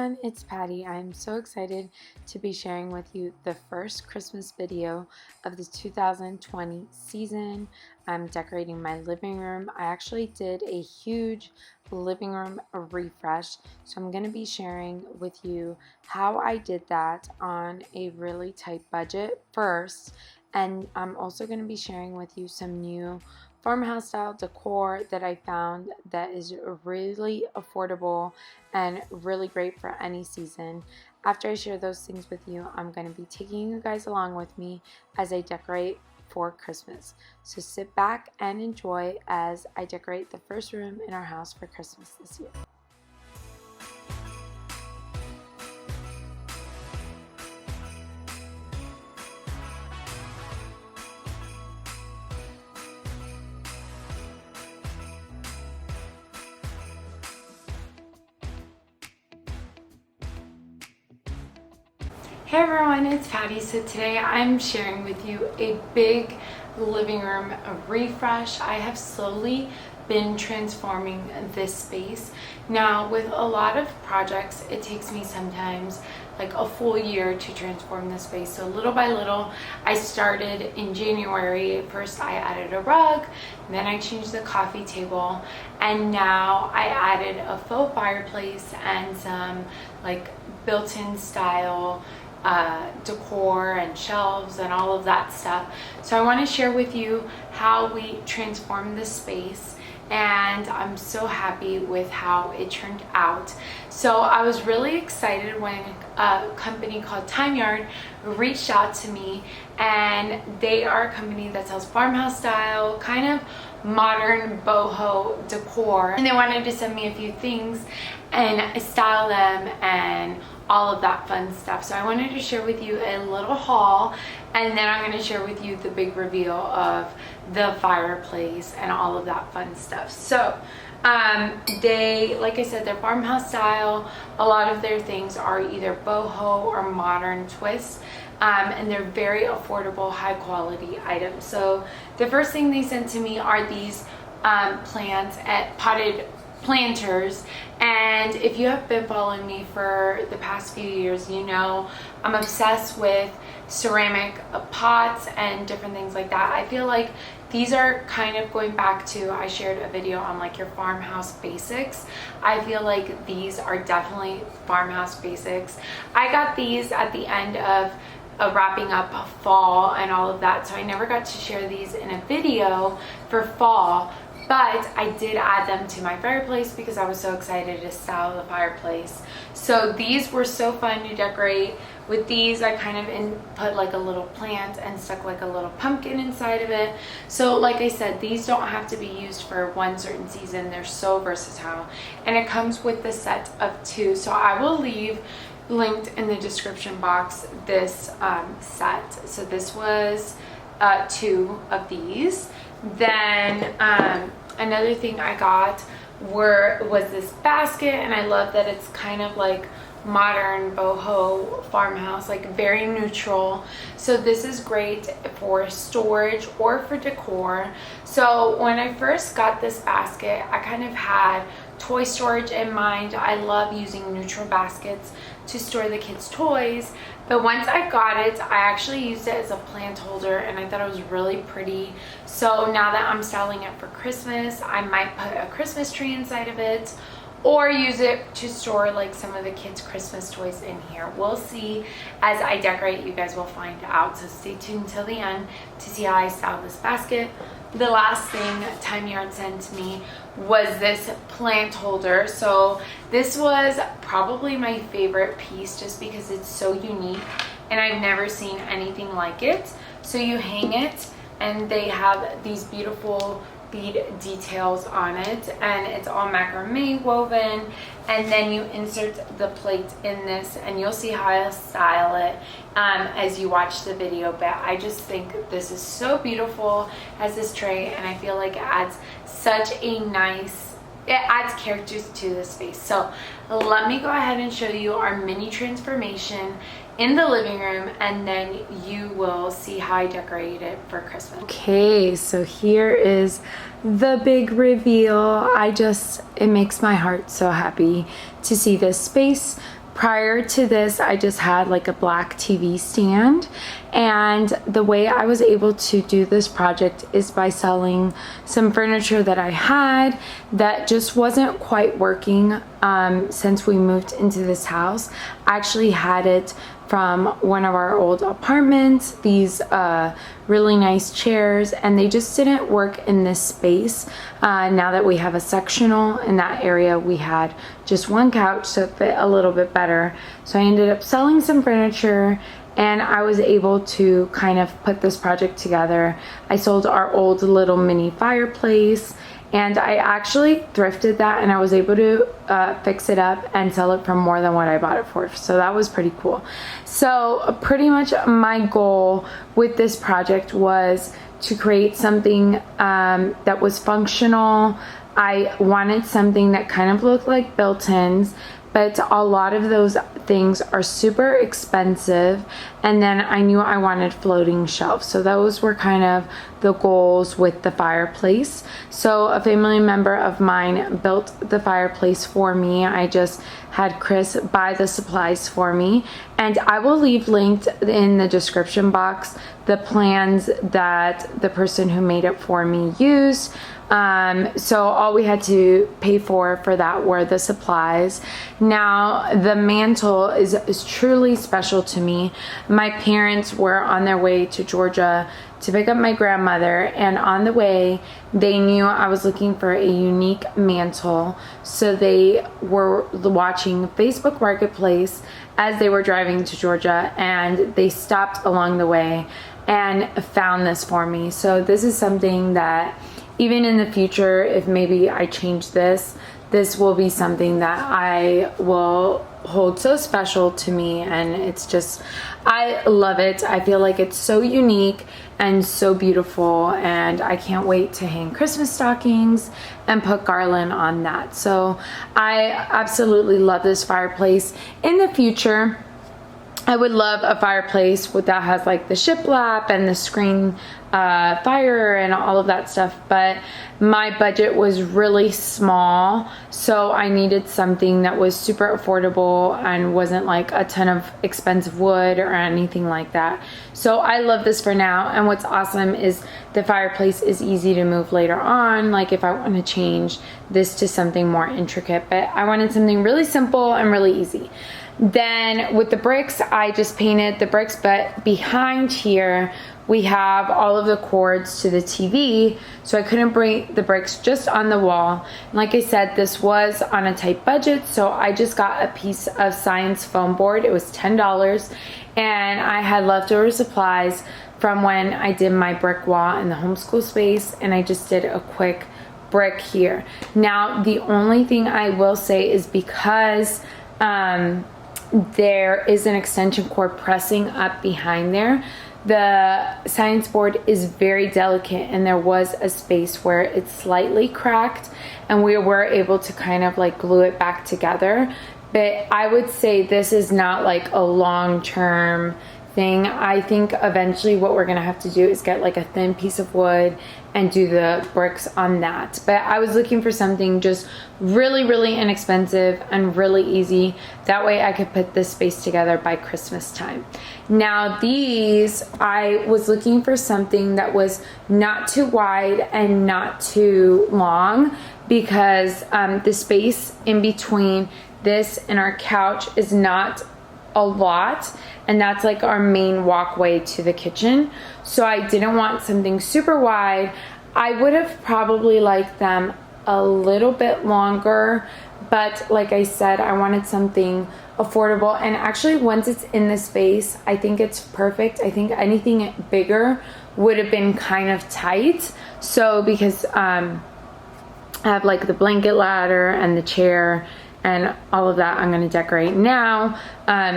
everyone, it's Patty. I'm so excited to be sharing with you the first Christmas video of the 2020 season. I'm decorating my living room. I actually did a huge living room refresh, so I'm going to be sharing with you how I did that on a really tight budget first, and I'm also going to be sharing with you some new farmhouse style decor that I found that is really affordable and really great for any season. After I share those things with you, I'm going to be taking you guys along with me as I decorate for Christmas. So sit back and enjoy as I decorate the first room in our house for Christmas this year. Hey everyone, it's Patty. So today I'm sharing with you a big living room refresh. I have slowly been transforming this space. Now with a lot of projects, it takes me sometimes like a full year to transform the space. So little by little, I started in January. First I added a rug, then I changed the coffee table, and now I added a faux fireplace and some like built-in style decor and shelves and all of that stuff. So I want to share with you how we transformed this space, and I'm so happy with how it turned out. So I was really excited when a company called Timeyard reached out to me, and they are a company that sells farmhouse style, kind of modern boho decor, and they wanted to send me a few things and style them and all of that fun stuff. So I wanted to share with you a little haul, and then I'm going to share with you the big reveal of the fireplace and all of that fun stuff. So they, like I said, they're farmhouse style. A lot of their things are either boho or modern twists, and they're very affordable, high quality items. So the first thing they sent to me are these plants at potted planters, and if you have been following me for the past few years, you know I'm obsessed with ceramic pots and different things like that. I feel like these are kind of going back to, I shared a video on like your farmhouse basics. I feel like these are definitely farmhouse basics. I got these at the end of wrapping up fall and all of that, so I never got to share these in a video for fall. But I did add them to my fireplace because I was so excited to style the fireplace. So these were so fun to decorate. With these, I kind of put like a little plant and stuck like a little pumpkin inside of it. So like I said, these don't have to be used for one certain season. They're so versatile. And it comes with the set of 2. So I will leave linked in the description box this set. So this was 2 of these. Then another thing I got was this basket, and I love that it's kind of like modern boho farmhouse, like very neutral. So this is great for storage or for decor. So when I first got this basket, I kind of had toy storage in mind. I love using neutral baskets to store the kids' toys, but once I got it, I actually used it as a plant holder, and I thought it was really pretty. So now that I'm styling it for Christmas, I might put a Christmas tree inside of it, or use it to store like some of the kids' Christmas toys in here. We'll see as I decorate. You guys will find out, so stay tuned till the end to see how I style this basket. The last thing Timeyard sent me was this plant holder. So this was probably my favorite piece just because it's so unique and I've never seen anything like it. So you hang it, and they have these beautiful bead details on it, and it's all macrame woven, and then you insert the plate in this, and you'll see how I style it as you watch the video. But I just think this is so beautiful as this tray, and I feel like it adds such a nice, it adds characters to the space. So let me go ahead and show you our mini transformation in the living room, and then you will see how I decorate it for Christmas. Okay, so here is the big reveal. It makes my heart so happy to see this space prior to this, I just had like a black TV stand, and the way I was able to do this project is by selling some furniture that I had that just wasn't quite working since we moved into this house. I actually had it from one of our old apartments, these really nice chairs, and they just didn't work in this space. Now that we have a sectional in that area, we had just one couch, so it fit a little bit better. So I ended up selling some furniture, and I was able to kind of put this project together. I sold our old little mini fireplace, and I actually thrifted that, and I was able to fix it up and sell it for more than what I bought it for. So that was pretty cool. So pretty much my goal with this project was to create something that was functional. I wanted something that kind of looked like built-ins, but a lot of those things are super expensive. And then I knew I wanted floating shelves. So those were kind of the goals with the fireplace. So a family member of mine built the fireplace for me. I just had Chris buy the supplies for me. And I will leave linked in the description box the plans that the person who made it for me used. So all we had to pay for that were the supplies. Now the mantle is truly special to me. My parents were on their way to Georgia to pick up my grandmother, and on the way they knew I was looking for a unique mantle, so they were watching Facebook Marketplace as they were driving to Georgia, and they stopped along the way and found this for me. So this is something that even in the future, if maybe I change this will be something that I will hold so special to me, and it's just, I love it. I feel like it's so unique and so beautiful, and I can't wait to hang Christmas stockings and put garland on that. So I absolutely love this fireplace. In the future, I would love a fireplace that has like the shiplap and the screen fire and all of that stuff, but my budget was really small, so I needed something that was super affordable and wasn't like a ton of expensive wood or anything like that. So I love this for now, and what's awesome is the fireplace is easy to move later on, like if I want to change this to something more intricate, but I wanted something really simple and really easy. Then with the bricks, I just painted the bricks, but behind here we have all of the cords to the TV, so I couldn't bring the bricks just on the wall. And like I said, this was on a tight budget, so I just got a piece of science foam board. It was $10, and I had leftover supplies from when I did my brick wall in the homeschool space, and I just did a quick brick here. Now the only thing I will say is because there is an extension cord pressing up behind there, the science board is very delicate, and there was a space where it's slightly cracked, and we were able to kind of like glue it back together. But I would say this is not like a long-term thing. I think eventually what we're gonna have to do is get like a thin piece of wood and do the bricks on that. But I was looking for something just really, really inexpensive and really easy. That way I could put this space together by Christmas time. Now these, I was looking for something that was not too wide and not too long, because the space in between this and our couch is not a lot, and that's like our main walkway to the kitchen. So I didn't want something super wide. I would have probably liked them a little bit longer, but like I said, I wanted something affordable. And actually once it's in the space, I think it's perfect. I think anything bigger would have been kind of tight. So because I have like the blanket ladder and the chair and all of that I'm going to decorate now.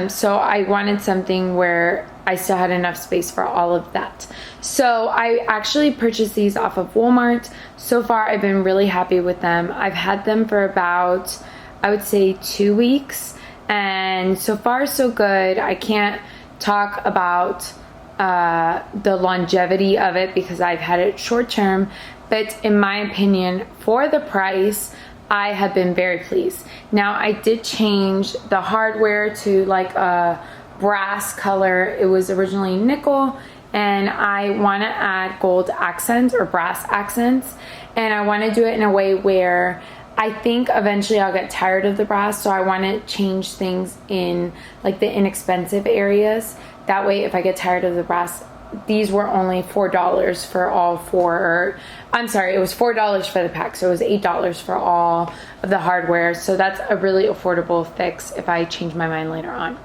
So I wanted something where I still had enough space for all of that. So I actually purchased these off of Walmart. So far I've been really happy with them. I've had them for about, I would say, 2 weeks, and so far so good. I can't talk about the longevity of it because I've had it short term, but in my opinion, for the price, I have been very pleased. Now I did change the hardware to like a brass color. It was originally nickel, and I want to add gold accents or brass accents, and I want to do it in a way where I think eventually I'll get tired of the brass, so I want to change things in like the inexpensive areas. That way if I get tired of the brass, these were only $4 for all four, or I'm sorry, it was $4 for the pack, so it was $8 for all of the hardware. So that's a really affordable fix if I change my mind later on.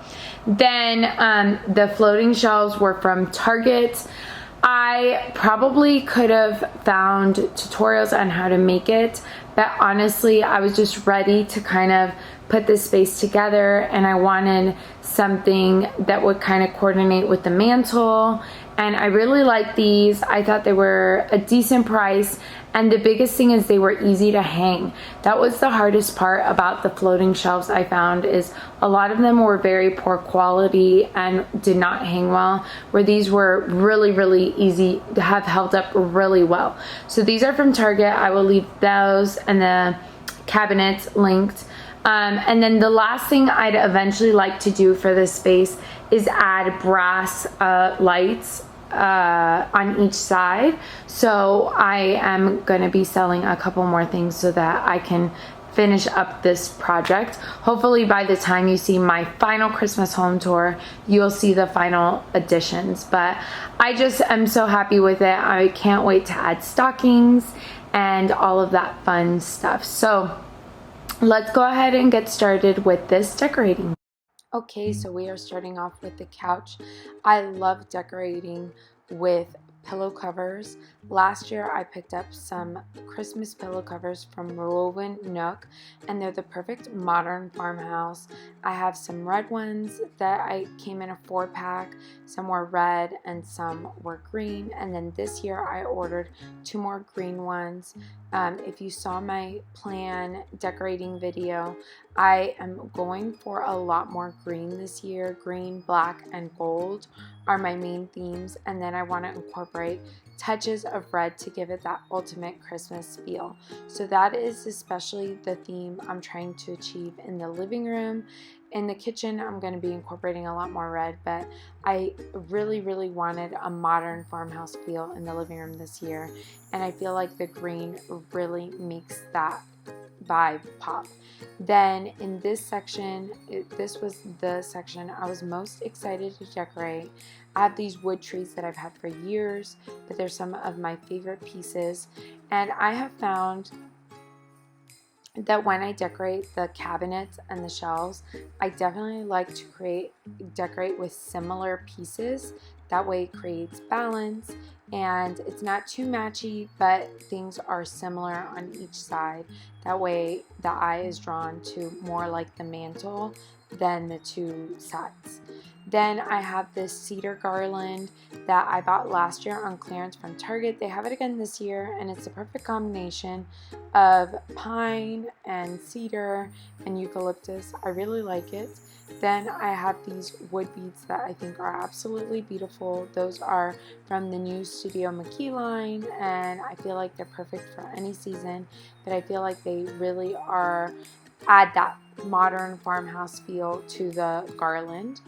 Then the floating shelves were from Target. I probably could have found tutorials on how to make it, but honestly I was just ready to kind of put this space together, and I wanted something that would kind of coordinate with the mantle. And I really like these. I thought they were a decent price, and the biggest thing is they were easy to hang. That was the hardest part about the floating shelves I found, is a lot of them were very poor quality and did not hang well, where these were really easy to have held up really well. So these are from Target. I will leave those and the cabinets linked. And then the last thing I'd eventually like to do for this space is add brass lights on each side. So I am going to be selling a couple more things so that I can finish up this project. Hopefully by the time you see my final Christmas home tour, you'll see the final additions. But I just am so happy with it. I can't wait to add stockings and all of that fun stuff. So let's go ahead and get started with this decorating. Okay, so we are starting off with the couch. I love decorating with pillow covers. Last year I picked up some Christmas pillow covers from Woven Nook, and they're the perfect modern farmhouse. I have some red ones that I came in a 4-pack. Some were red and some were green, and then this year I ordered 2 more green ones. If you saw my plan decorating video, I am going for a lot more green this year. Green, black, and gold are my main themes, and then I want to incorporate touches of red to give it that ultimate Christmas feel. So that is especially the theme I'm trying to achieve in the living room. In the kitchen, I'm going to be incorporating a lot more red, but I really wanted a modern farmhouse feel in the living room this year, and I feel like the green really makes that vibe pop. Then in this section, this was the section I was most excited to decorate. I have these wood trees that I've had for years, but they're some of my favorite pieces, and I have found that when I decorate the cabinets and the shelves, I definitely like to decorate with similar pieces. That way it creates balance and it's not too matchy, but things are similar on each side. That way the eye is drawn to more like the mantle than the 2 sides. Then I have this cedar garland that I bought last year on clearance from Target. They have it again this year, and it's a perfect combination of pine and cedar and eucalyptus. I really like it. Then I have these wood beads that I think are absolutely beautiful. Those are from the new Studio McKee line, and I feel like they're perfect for any season, but I feel like they really add that modern farmhouse feel to the garland.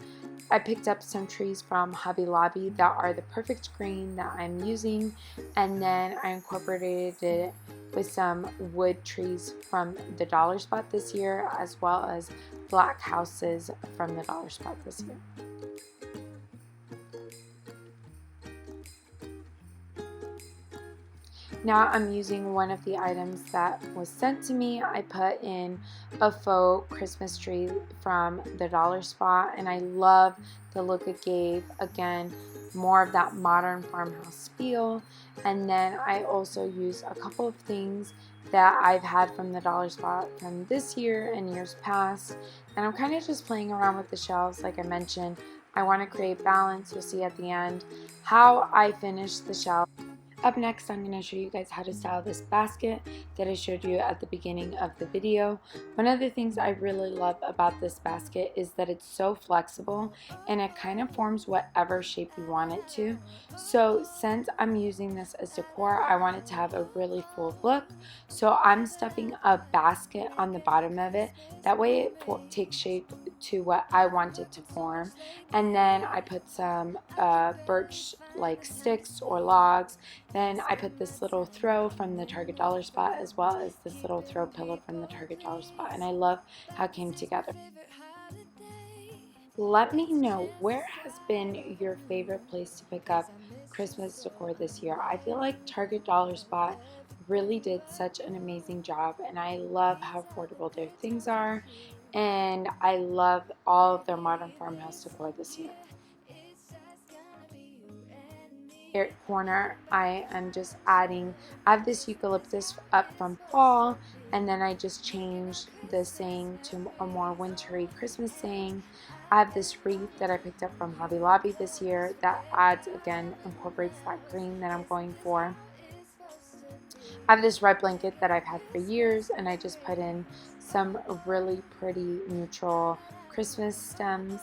I picked up some trees from Hobby Lobby that are the perfect green that I'm using, and then I incorporated it with some wood trees from the Dollar Spot this year, as well as black houses from the Dollar Spot this year. Now I'm using one of the items that was sent to me. I put in a faux Christmas tree from the Dollar Spot, and I love the look it gave. Again, more of that modern farmhouse feel. And then I also used a couple of things that I've had from the Dollar Spot from this year and years past. And I'm kind of just playing around with the shelves. Like I mentioned, I want to create balance. You'll see at the end how I finish the shelf. Up next, I'm going to show you guys how to style this basket that I showed you at the beginning of the video. One of the things I really love about this basket is that it's so flexible and it kind of forms whatever shape you want it to. So since I'm using this as decor, I want it to have a really full look. So I'm stuffing a basket on the bottom of it. That way it takes shape to what I want it to form. And then I put some birch like sticks or logs. Then I put this little throw from the Target Dollar Spot as well as this little throw pillow from the Target Dollar Spot, and I love how it came together. Let me know, where has been your favorite place to pick up Christmas decor this year? I feel like Target Dollar Spot really did such an amazing job, and I love how affordable their things are, and I love all of their modern farmhouse decor this year. Here corner, I am just adding, I have this eucalyptus up from fall, and then I just changed the saying to a more wintry Christmas saying. I have this wreath that I picked up from Hobby Lobby this year that adds, again, incorporates that green that I'm going for. I have this red blanket that I've had for years, and I just put in some really pretty neutral Christmas stems.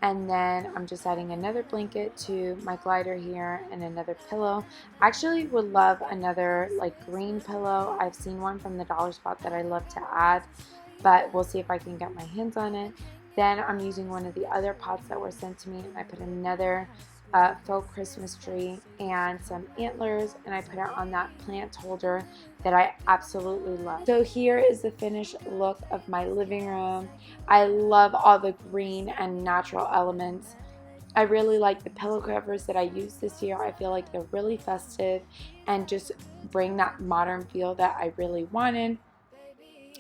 And then I'm just adding another blanket to my glider here and another pillow. I actually would love another like green pillow. I've seen one from the Dollar Spot that I love to add, but we'll see if I can get my hands on it. Then I'm using one of the other pots that were sent to me, and I put another faux Christmas tree and some antlers, and I put it on that plant holder that I absolutely love. So here is the finished look of my living room. I love all the green and natural elements. I really like the pillow covers that I used this year. I feel like they're really festive and just bring that modern feel that I really wanted.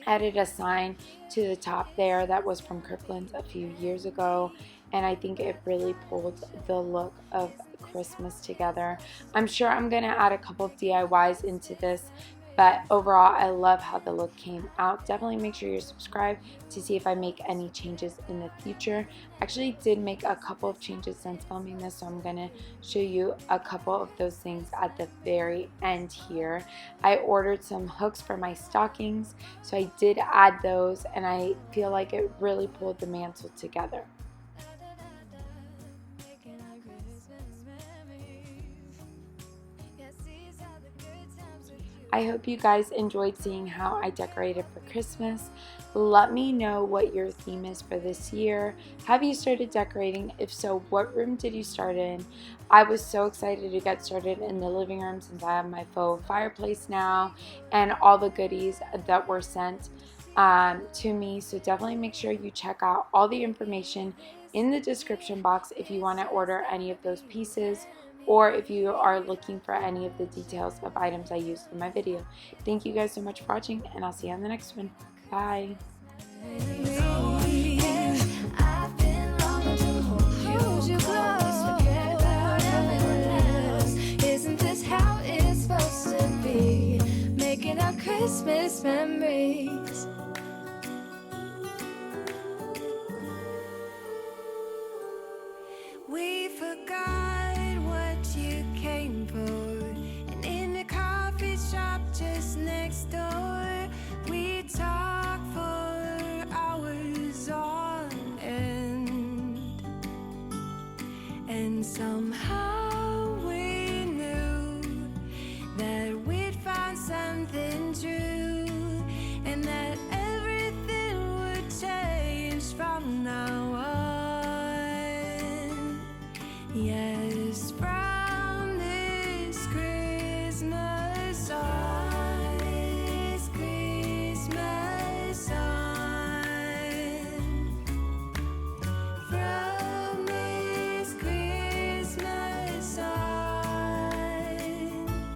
Added a sign to the top there that was from Kirkland's a few years ago, and I think it really pulled the look of Christmas together. I'm sure I'm going to add a couple of DIYs into this, but overall I love how the look came out. Definitely make sure you're subscribed to see if I make any changes in the future. I actually did make a couple of changes since filming this, so I'm going to show you a couple of those things at the very end here. I ordered some hooks for my stockings, so I did add those, and I feel like it really pulled the mantle together. I hope you guys enjoyed seeing how I decorated for Christmas. Let me know what your theme is for this year. Have you started decorating? If so, what room did you start in? I was so excited to get started in the living room since I have my faux fireplace now and all the goodies that were sent to me. So definitely make sure you check out all the information in the description box if you want to order any of those pieces, or if you are looking for any of the details of items I used in my video. Thank you guys so much for watching, and I'll see you on the next one. Bye. Isn't this how it's supposed to be? Making our Christmas memories.